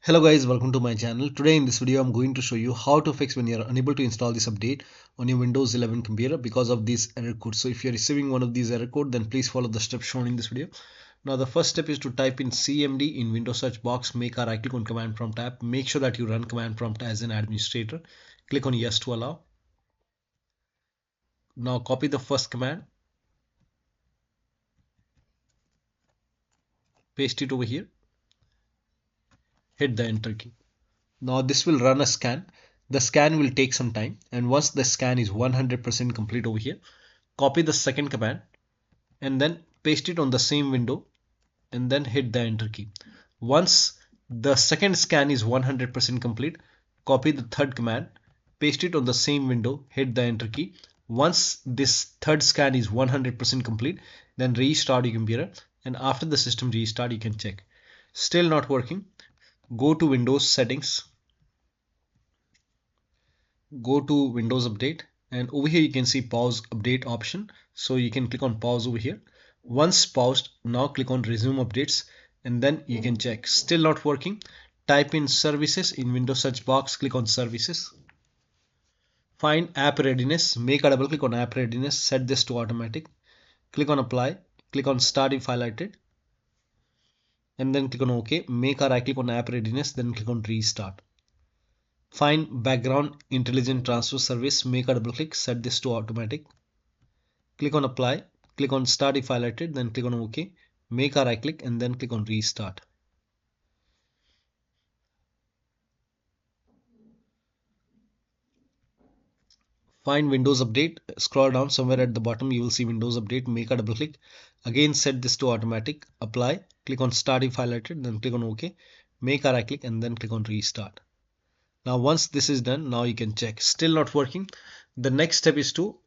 Hello guys, welcome to my channel. Today in this video I'm going to show you how to fix when you're unable to install this update on your Windows 11 computer because of this error code. So if you're receiving one of these error code, then please follow the steps shown in this video. Now the first step is to type in CMD in Windows search box, make a right click on command prompt tab, make sure that you run command prompt as an administrator, click on yes to allow. Now copy the first command, paste it over here, hit the enter key. Now this will run a scan. The scan will take some time, and once the scan is 100% complete over here, copy the second command and then paste it on the same window and then hit the enter key. Once the second scan is 100% complete, copy the third command, paste it on the same window, hit the enter key. Once this third scan is 100% complete, then restart your computer, and after the system restart you can check. Still not working, go to Windows settings, go to Windows Update, and over here you can see pause update option. So you can click on pause over here. Once paused, now click on resume updates and then you can check. Still not working, type in services in Windows search box, click on services, find app readiness, make a double click on app readiness, set this to automatic, click on apply, click on start if highlighted and then click on OK, make a right click on app readiness, then click on restart. Find background intelligent transfer service, make a double click, set this to automatic, click on apply, click on start if highlighted, then click on OK, make a right click and then click on restart. Find Windows Update, scroll down somewhere at the bottom you will see Windows Update, make a double click, again set this to automatic, apply, click on start if highlighted, then click on OK, make a right click and then click on restart. Now once this is done, now you can check. Still not working. The next step is to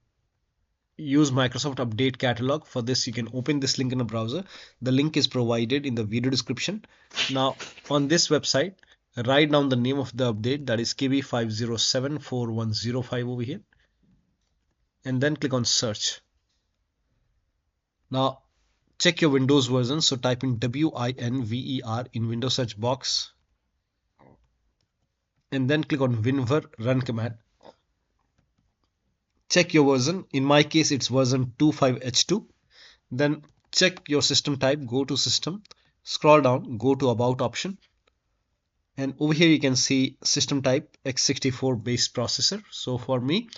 use Microsoft Update Catalog. For this you can open this link in a browser. The link is provided in the video description. Now on this website, write down the name of the update, that is KB5074105 over here, and then click on search. Now check your Windows version, so type in WINVER in Windows search box and then click on WinVer run command. Check your version. In my case it's version 25H2. Then check your system type, go to system, scroll down, go to about option, and over here you can see system type x64 based processor. So for me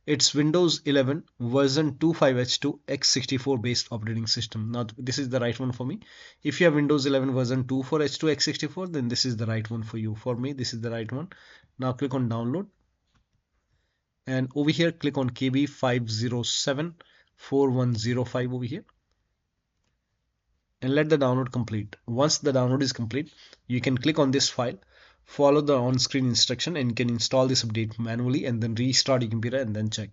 it's Windows 11 version 25H2 x64 based operating system. Now this is the right one for me. If you have Windows 11 version 24H2 x64, then this is the right one for you. For me this is the right one. Now click on download and over here click on KB5074105 over here and let the download complete. Once the download is complete, you can click on this file, follow the on-screen instruction, and you can install this update manually and then restart your computer and then check.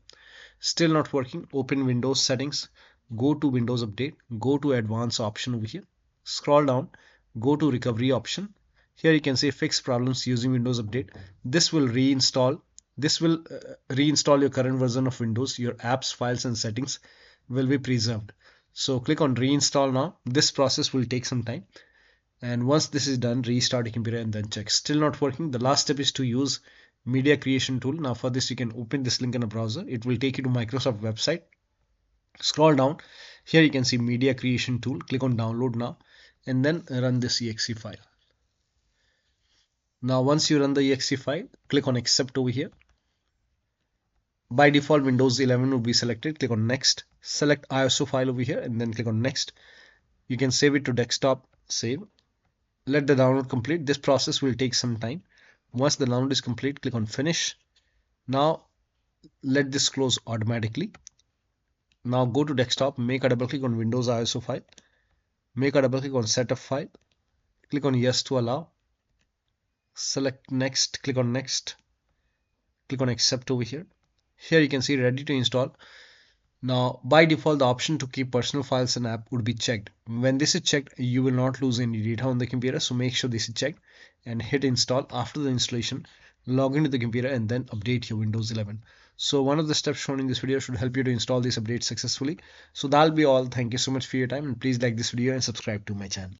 Still not working, open Windows settings, go to Windows Update, go to advanced option over here, scroll down, go to recovery option. Here you can say fix problems using Windows Update. This will reinstall your current version of Windows. Your apps, files and settings will be preserved. So click on reinstall now. This process will take some time, and once this is done, restart your computer and then check. Still not working. The last step is to use media creation tool. Now for this you can open this link in a browser. It will take you to Microsoft website. Scroll down, here you can see media creation tool, click on download now and then run this exe file. Now once you run the exe file, click on accept over here. By default Windows 11 will be selected, click on next, select ISO file over here and then click on next. You can save it to desktop, save. Let the download complete. This process will take some time. Once the download is complete, click on finish. Now let this close automatically. Now go to desktop, make a double click on Windows ISO file, make a double click on setup file, click on yes to allow, select next, click on next, click on accept over here. Here you can see ready to install. Now by default the option to keep personal files and app would be checked. When this is checked, you will not lose any data on the computer, so make sure this is checked and hit install. After the installation, log into the computer and then update your Windows 11. So one of the steps shown in this video should help you to install this update successfully. So that'll be all. Thank you so much for your time, and please like this video and subscribe to my channel.